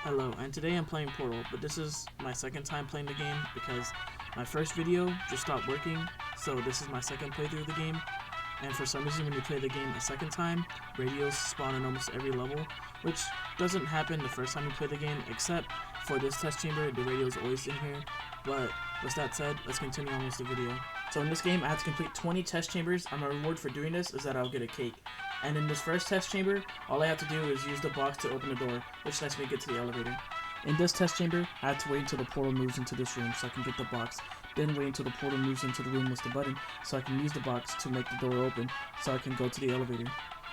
Hello, and today I'm playing Portal, but this is my second time playing the game because my first video just stopped working, so this is my second playthrough of the game. And for some reason when you play the game a second time, radios spawn in almost every level, which doesn't happen the first time you play the game, except for this test chamber, the radio is always in here. But with that said, let's continue on with the video. So in this game, I have to complete 20 test chambers, and my reward for doing this is that I'll get a cake. And in this first test chamber, all I have to do is use the box to open the door, which lets me get to the elevator. In this test chamber, I have to wait until the portal moves into this room so I can get the box, then wait until the portal moves into the room with the button so I can use the box to make the door open so I can go to the elevator.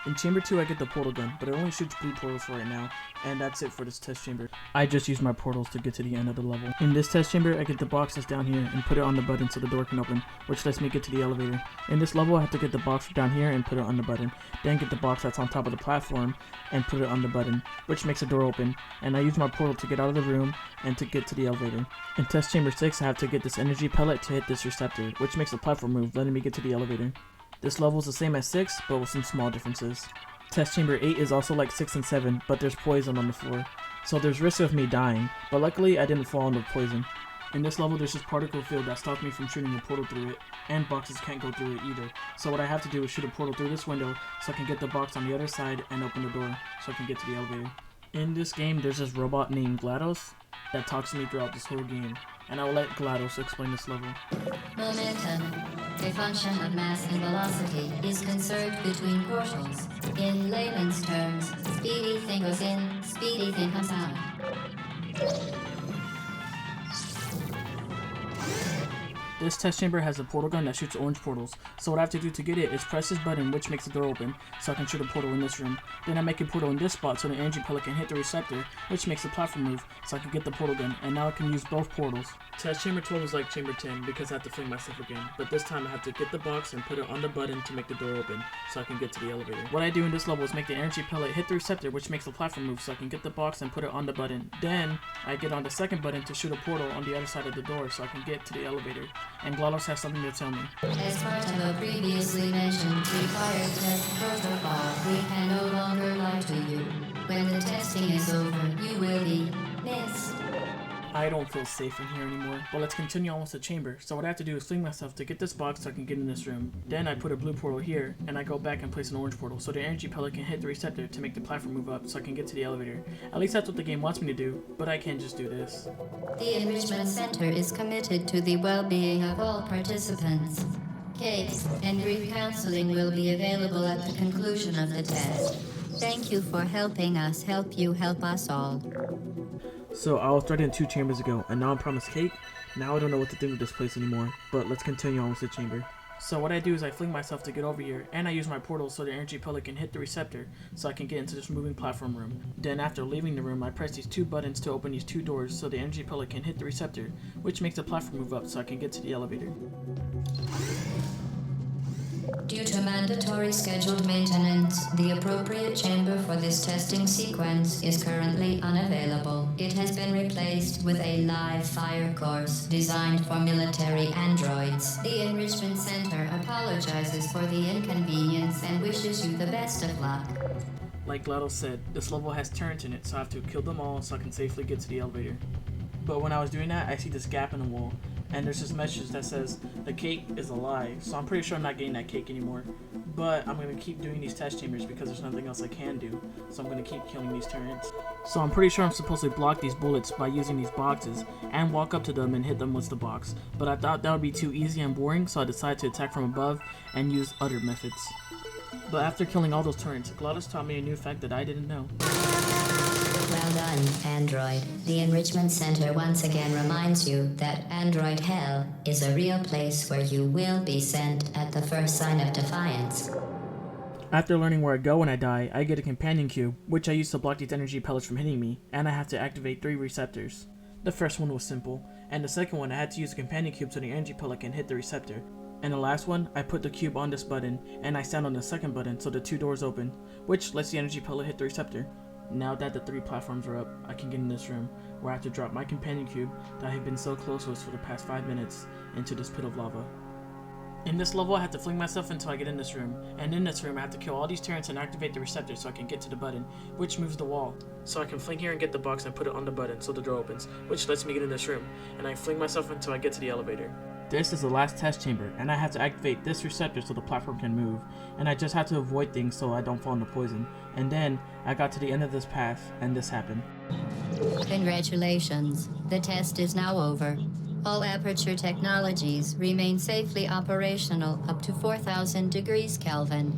In chamber 2 I get the portal gun, but it only shoots blue portals for right now, and that's it for this test chamber. I just use my portals to get to the end of the level. In this test chamber I get the box that's down here and put it on the button so the door can open, which lets me get to the elevator. In this level I have to get the box down here and put it on the button, then get the box that's on top of the platform and put it on the button, which makes the door open, and I use my portal to get out of the room and to get to the elevator. In test chamber 6 I have to get this energy pellet to hit this receptor, which makes the platform move, letting me get to the elevator. This level is the same as 6, but with some small differences. Test chamber 8 is also like 6 and 7, but there's poison on the floor, so there's risk of me dying, but luckily I didn't fall into poison. In this level there's this particle field that stops me from shooting a portal through it, and boxes can't go through it either, so what I have to do is shoot a portal through this window so I can get the box on the other side and open the door so I can get to the elevator. In this game there's this robot named GLaDOS that talks to me throughout this whole game, and I will let GLaDOS explain this level. Momentum, a function of mass and velocity, is conserved between portals. In layman's terms, speedy thing goes in, speedy thing comes out. This test chamber has a portal gun that shoots orange portals, so what I have to do to get it is press this button, which makes the door open, so I can shoot a portal in this room. Then I make a portal in this spot so the energy pellet can hit the receptor, which makes the platform move, so I can get the portal gun, and now I can use both portals. Test chamber 12 is like chamber 10 because I have to fling myself again, but this time I have to get the box and put it on the button to make the door open, so I can get to the elevator. What I do in this level is make the energy pellet hit the receptor, which makes the platform move, so I can get the box and put it on the button. Then I get on the second button to shoot a portal on the other side of the door, so I can get to the elevator. And GLaDOS has something to tell me. As part of a previously mentioned required test protocol, we can no longer lie to you. When the testing is over, you will be missed. I don't feel safe in here anymore, but let's continue on with the chamber. So what I have to do is fling myself to get this box so I can get in this room. Then I put a blue portal here, and I go back and place an orange portal so the energy pellet can hit the receptor to make the platform move up so I can get to the elevator. At least that's what the game wants me to do, but I can't just do this. The Enrichment Center is committed to the well-being of all participants. Cakes and grief counseling will be available at the conclusion of the test. Thank you for helping us help you help us all. So I was threatened 2 chambers ago, and now I'm promised cake. Now I don't know what to think of this place anymore, but let's continue on with the chamber. So what I do is I fling myself to get over here, and I use my portal so the energy pellet can hit the receptor so I can get into this moving platform room. Then after leaving the room, I press these 2 buttons to open these 2 doors so the energy pellet can hit the receptor, which makes the platform move up so I can get to the elevator. Due to mandatory scheduled maintenance, the appropriate chamber for this testing sequence is currently unavailable. It has been replaced with a live fire course designed for military androids. The Enrichment Center apologizes for the inconvenience and wishes you the best of luck. Like GLaDOS said, this level has turrets in it, so I have to kill them all so I can safely get to the elevator. But when I was doing that, I see this gap in the wall, and there's this message that says, the cake is a lie, so I'm pretty sure I'm not getting that cake anymore. But I'm going to keep doing these test chambers because there's nothing else I can do, so I'm going to keep killing these turrets. So I'm pretty sure I'm supposed to block these bullets by using these boxes, and walk up to them and hit them with the box. But I thought that would be too easy and boring, so I decided to attack from above and use other methods. But after killing all those turrets, GLaDOS taught me a new fact that I didn't know. Well done, Android. The Enrichment Center once again reminds you that Android Hell is a real place where you will be sent at the first sign of defiance. After learning where I go when I die, I get a companion cube, which I use to block these energy pellets from hitting me, and I have to activate 3 receptors. The first one was simple, and the second one I had to use a companion cube so the energy pellet can hit the receptor. And the last one, I put the cube on this button, and I stand on the second button so the 2 doors open, which lets the energy pellet hit the receptor. Now that the 3 platforms are up, I can get in this room, where I have to drop my companion cube that I have been so close with for the past 5 minutes into this pit of lava. In this level, I have to fling myself until I get in this room, and in this room, I have to kill all these turrets and activate the receptor so I can get to the button, which moves the wall. So I can fling here and get the box and put it on the button so the door opens, which lets me get in this room, and I fling myself until I get to the elevator. This is the last test chamber, and I have to activate this receptor so the platform can move, and I just have to avoid things so I don't fall into poison. And then, I got to the end of this path, and this happened. Congratulations. The test is now over. All Aperture technologies remain safely operational up to 4,000 degrees Kelvin.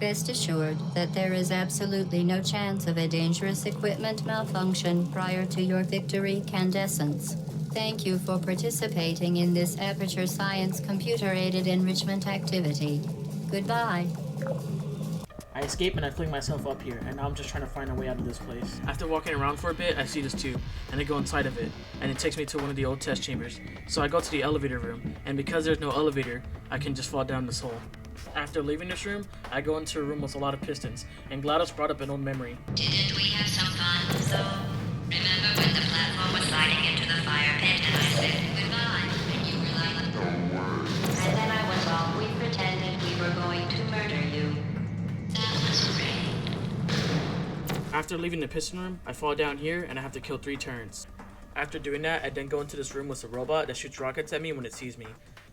Rest assured that there is absolutely no chance of a dangerous equipment malfunction prior to your victory candescence. Thank you for participating in this Aperture Science computer-aided enrichment activity. Goodbye. I escape and I fling myself up here, and now I'm just trying to find a way out of this place. After walking around for a bit, I see this tube, and I go inside of it, and it takes me to one of the old test chambers. So I go to the elevator room, and because there's no elevator, I can just fall down this hole. After leaving this room, I go into a room with a lot of pistons, and GLaDOS brought up an old memory. Didn't we have some fun, though? Remember when the platform was sliding into the fire pit and I said goodbye, and you were like, don't worry. And then I was off. We pretended we were going to murder you. That was great. After leaving the piston room, I fall down here, and I have to kill 3 turns. After doing that, I then go into this room with a robot that shoots rockets at me when it sees me.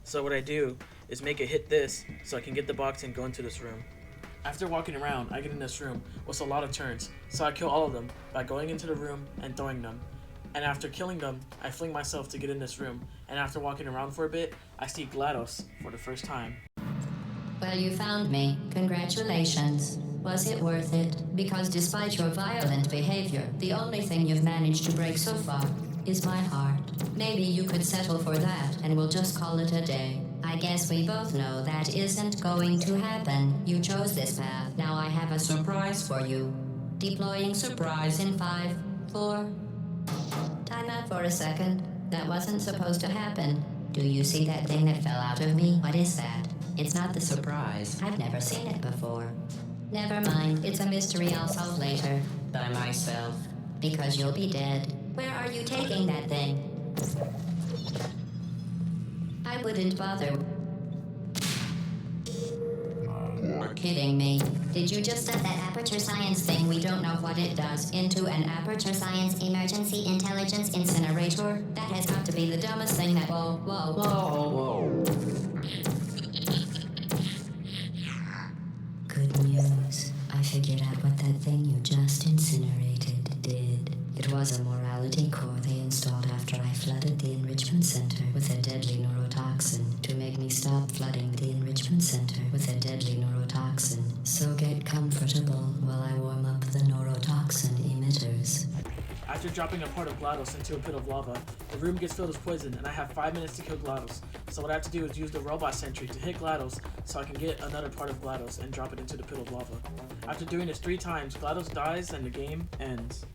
So what I do is make it hit this so I can get the box and go into this room. After walking around, I get in this room with a lot of turns, so I kill all of them by going into the room and throwing them. And after killing them, I fling myself to get in this room, and after walking around for a bit, I see GLaDOS for the first time. Well, you found me. Congratulations. Was it worth it? Because despite your violent behavior, the only thing you've managed to break so far is my heart. Maybe you could settle for that, and we'll just call it a day. I guess we both know that isn't going to happen. You chose this path. Now I have a surprise for you. Deploying surprise in 5, 4... Time out for a second. That wasn't supposed to happen. Do you see that thing that fell out of me? What is that? It's not the surprise. I've never seen it before. Never mind. It's a mystery I'll solve later. By myself. Because you'll be dead. Where are you taking that thing? I wouldn't bother. You're kidding me. Did you just set that Aperture Science thing, we don't know what it does, into an Aperture Science Emergency Intelligence Incinerator? That has got to be the dumbest thing that... Whoa, whoa, whoa. Good news. I figured out what that thing you just incinerated did. It was a morality core they installed after I flooded the enrichment center with a deadly neurotoxin to make me stop flooding the enrichment center with a deadly neurotoxin. So get comfortable while I warm up the neurotoxin emitters. After dropping a part of GLaDOS into a pit of lava, the room gets filled with poison, and I have 5 minutes to kill GLaDOS. So what I have to do is use the robot sentry to hit GLaDOS so I can get another part of GLaDOS and drop it into the pit of lava. After doing this 3 times, GLaDOS dies and the game ends.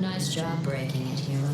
Nice job breaking it, hero.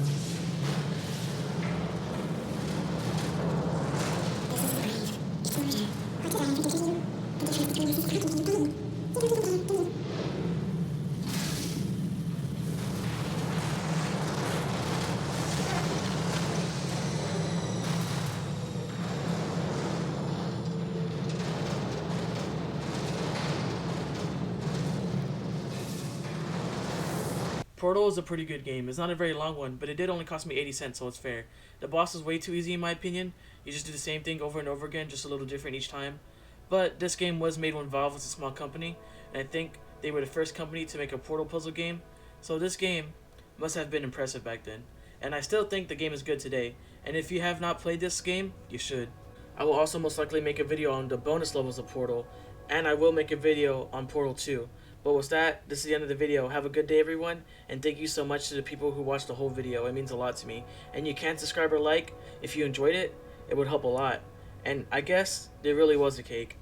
Portal is a pretty good game. It's not a very long one, but it did only cost me 80 cents, so it's fair. The boss is way too easy in my opinion. You just do the same thing over and over again, just a little different each time. But this game was made when Valve was a small company, and I think they were the first company to make a Portal puzzle game. So this game must have been impressive back then. And I still think the game is good today, and if you have not played this game, you should. I will also most likely make a video on the bonus levels of Portal, and I will make a video on Portal 2. But with that, this is the end of the video. Have a good day, everyone, and thank you so much to the people who watched the whole video. It means a lot to me. And you can subscribe or like if you enjoyed it. It would help a lot. And I guess there really was a cake.